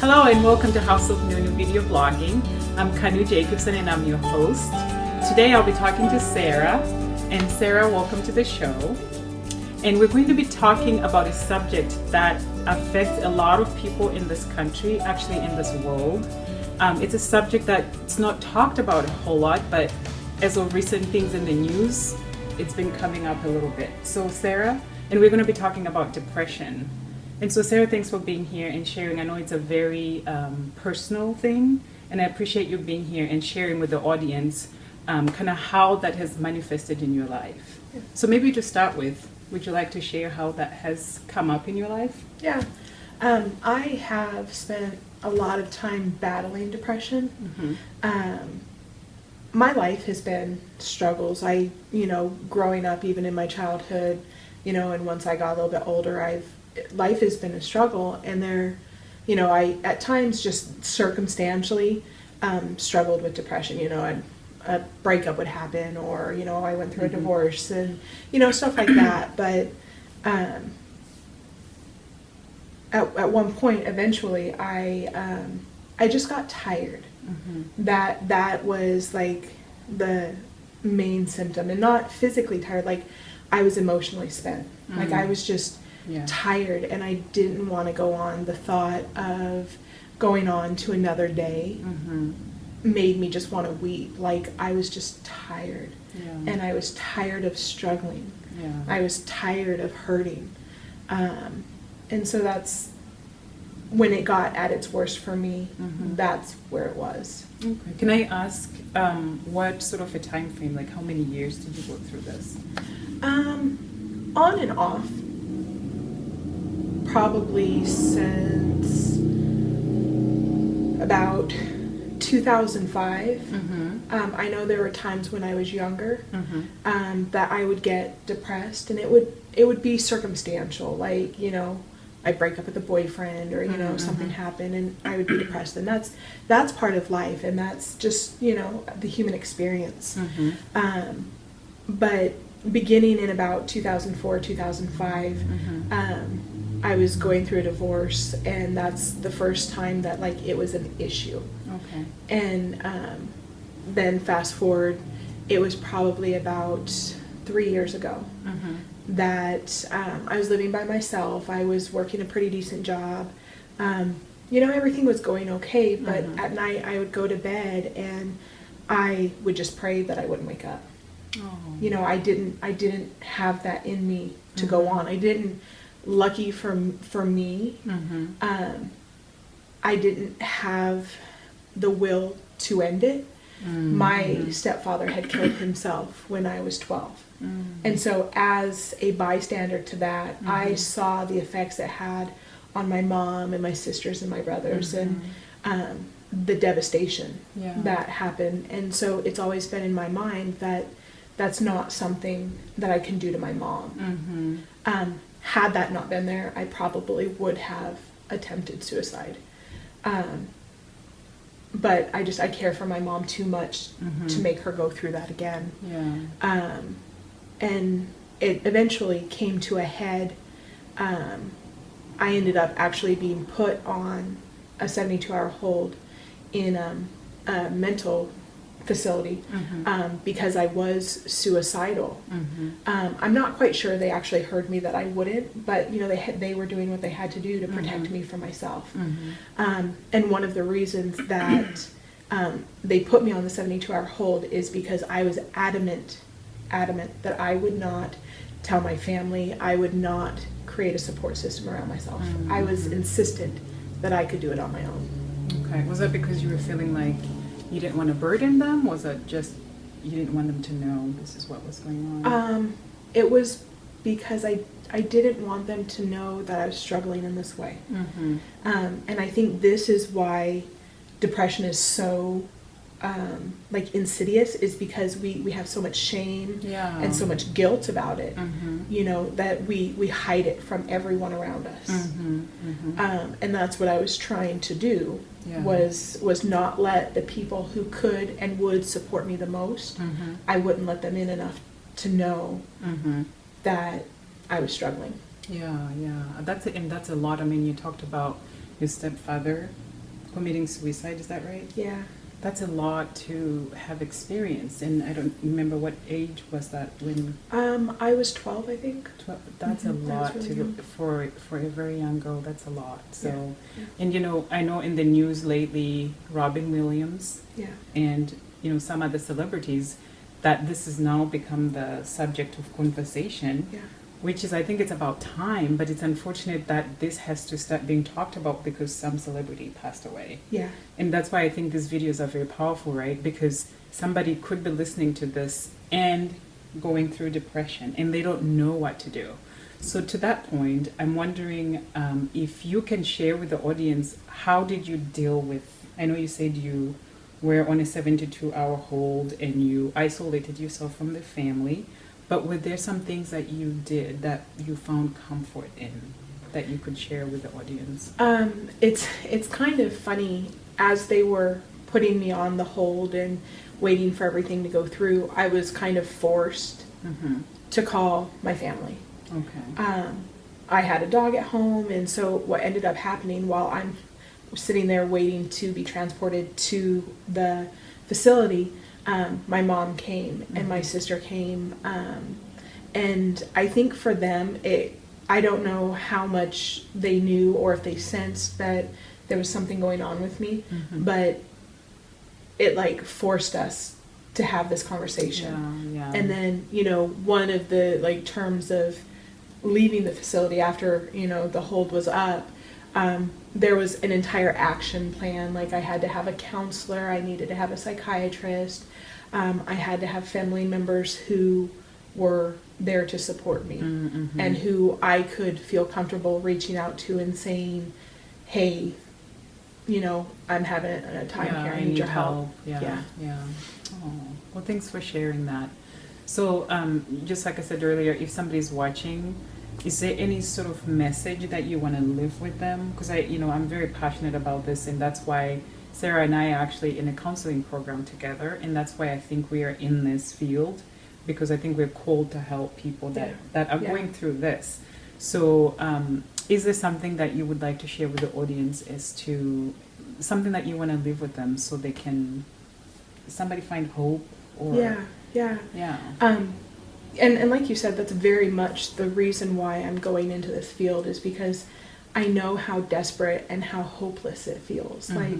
Hello and welcome to House of Nunu Video Blogging. I'm Kanu Jacobson and I'm your host. Today I'll be talking to Sarah. And Sarah, welcome to the show. And we're going to be talking about a subject that affects a lot of people in this country, actually in this world. It's a subject that's not talked about a whole lot, but as of recent things in the news, it's been coming up a little bit. So Sarah, and we're going to be talking about depression. And so Sarah, thanks for being here and sharing. I know it's a very personal thing, and I appreciate you being here and sharing with the audience kind of how that has manifested in your life. Yeah. So maybe to start with, would you like to share how that has come up in your life? Yeah. I have spent a lot of time battling depression. Mm-hmm. My life has been struggles. Growing up, even in my childhood, and once I got a little bit older, life has been a struggle, and I at times just circumstantially struggled with depression. A breakup would happen, or I went through a divorce, and stuff like that. But at one point, eventually, I just got tired. Mm-hmm. That was like the main symptom, and not physically tired. Like I was emotionally spent. Mm-hmm. Like I was just tired, and I didn't want to go on. The thought of going on to another day made me just want to weep. Like I was just tired, and I was tired of struggling. I was tired of hurting, and so that's when it got at its worst for me. That's where it was. Okay. Can I ask what sort of a time frame, like how many years did you go through this? On and off. Probably since about 2005. I know there were times when I was younger that I would get depressed, and it would be circumstantial. Like I'd break up with a boyfriend, or something happened, and I would be depressed, and that's part of life, and that's just the human experience. But beginning in about 2004, 2005. I was going through a divorce, and that's the first time that it was an issue. Okay. And then fast forward, it was probably about 3 years ago that I was living by myself. I was working a pretty decent job. Everything was going okay, but at night I would go to bed and I would just pray that I wouldn't wake up. Oh. I didn't have that in me to go on. I didn't. Lucky for me, I didn't have the will to end it. My stepfather had killed himself when I was 12. And so as a bystander to that, I saw the effects it had on my mom and my sisters and my brothers, and the devastation that happened. And so it's always been in my mind that that's not something that I can do to my mom. Had that not been there, I probably would have attempted suicide. But I care for my mom too much to make her go through that again. And it eventually came to a head. I ended up actually being put on a 72-hour hold in a mental facility because I was suicidal. I'm not quite sure they actually heard me that I wouldn't, but they were doing what they had to do to protect me from myself. And one of the reasons that they put me on the 72-hour hold is because I was adamant that I would not tell my family. I would not create a support system around myself. I was insistent that I could do it on my own. Okay. Was that because you were feeling like you didn't want to burden them? Was it just you didn't want them to know this is what was going on? It was because I didn't want them to know that I was struggling in this way. And I think this is why depression is so insidious, is because we have so much shame and so much guilt about it, that we hide it from everyone around us. And that's what I was trying to do, was not let the people who could and would support me the most, I wouldn't let them in enough to know that I was struggling. That's a lot. I mean, you talked about your stepfather committing suicide. Is that right? Yeah. That's a lot to have experienced, and I don't remember what age was that when. I was 12, I think. That's a I was lot really to young. for a very young girl. That's a lot. So, Yeah. and I know in the news lately, Robin Williams Yeah. and some other celebrities, that this has now become the subject of conversation. Yeah. Which is, I think it's about time, but it's unfortunate that this has to start being talked about because some celebrity passed away. Yeah. And that's why I think these videos are very powerful, right? Because somebody could be listening to this and going through depression and they don't know what to do. So to that point, I'm wondering if you can share with the audience, how did you deal with, I know you said you were on a 72-hour hold and you isolated yourself from the family. But were there some things that you did that you found comfort in that you could share with the audience? It's kind of funny, as they were putting me on the hold and waiting for everything to go through, I was kind of forced to call my family. Okay. I had a dog at home, and so what ended up happening while I'm sitting there waiting to be transported to the facility, my mom came and my sister came, and I think for them, I don't know how much they knew or if they sensed that there was something going on with me, but it like forced us to have this conversation. Yeah. And then, one of the like terms of leaving the facility after, the hold was up, there was an entire action plan. Like I had to have a counselor, I needed to have a psychiatrist, I had to have family members who were there to support me and who I could feel comfortable reaching out to and saying, hey, I'm having a time here, I need your help. Yeah. Oh, well, thanks for sharing that. So just like I said earlier, if somebody's watching, is there any sort of message that you want to live with them? Because I'm very passionate about this, and that's why Sarah and I are actually in a counseling program together, and that's why I think we are in this field, because I think we're called to help people that are going through this. So is there something that you would like to share with the audience as to something that you want to live with them so they can, somebody find hope? Or Yeah. And like you said, that's very much the reason why I'm going into this field, is because I know how desperate and how hopeless it feels. Like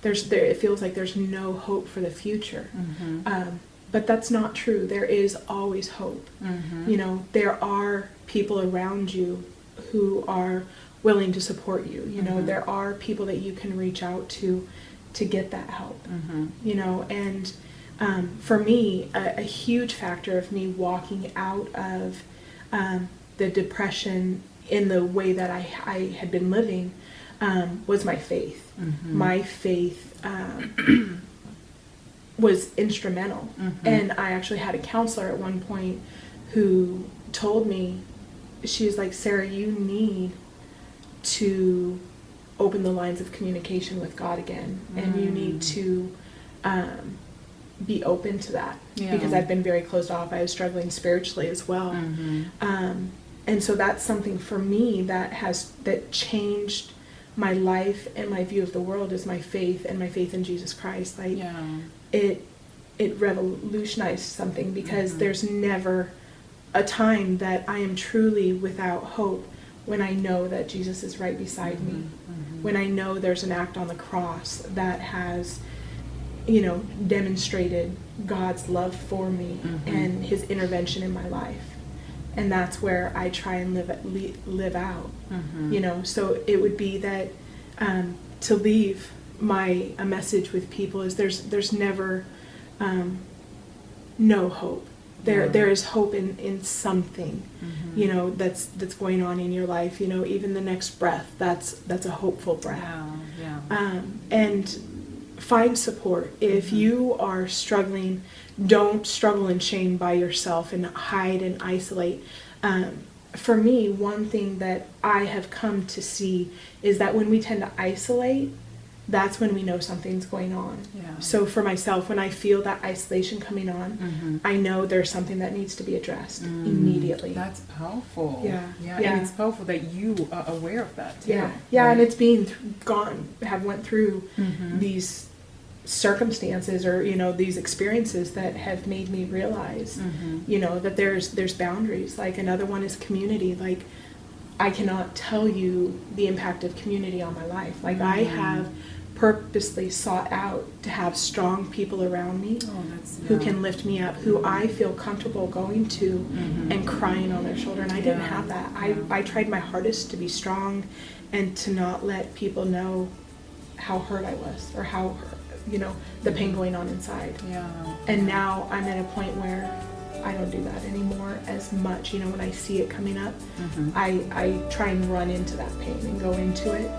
it feels like there's no hope for the future. But that's not true. There is always hope. There are people around you who are willing to support you. There are people that you can reach out to get that help. And for me, a huge factor of me walking out of the depression in the way that I had been living was my faith. My faith was instrumental. And I actually had a counselor at one point who told me, she's like, Sarah, you need to open the lines of communication with God again. And you need to be open to that, because I've been very closed off. I was struggling spiritually as well. And so that's something for me that changed my life and my view of the world, is my faith and my faith in Jesus Christ. Like it revolutionized something, because there's never a time that I am truly without hope when I know that Jesus is right beside me, when I know there's an act on the cross that has demonstrated God's love for me and his intervention in my life. And that's where I try and live out. So it would be that to leave a message with people is there's never no hope. There is hope in something, that's going on in your life. Even the next breath, that's a hopeful breath. And find support. If you are struggling, don't struggle in shame by yourself and hide and isolate. For me, one thing that I have come to see is that when we tend to isolate, that's when we know something's going on. Yeah. So for myself, when I feel that isolation coming on, I know there's something that needs to be addressed immediately. That's powerful. Yeah. Yeah. Yeah. And it's powerful that you are aware of that too. Yeah. Yeah. Right? And it's being went through these circumstances or, you know, these experiences that have made me realize, you know, that there's boundaries. Like another one is community. Like I cannot tell you the impact of community on my life. Like I have purposely sought out to have strong people around me who can lift me up, who I feel comfortable going to and crying on their shoulder. And I didn't have that. I tried my hardest to be strong and to not let people know how hurt I was or how, you know, the pain going on inside. Yeah. And now I'm at a point where I don't do that anymore as much. You know, when I see it coming up, I try and run into that pain and go into it.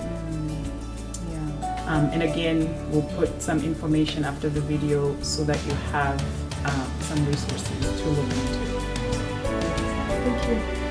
And again, we'll put some information after the video so that you have some resources to look into. Thank you.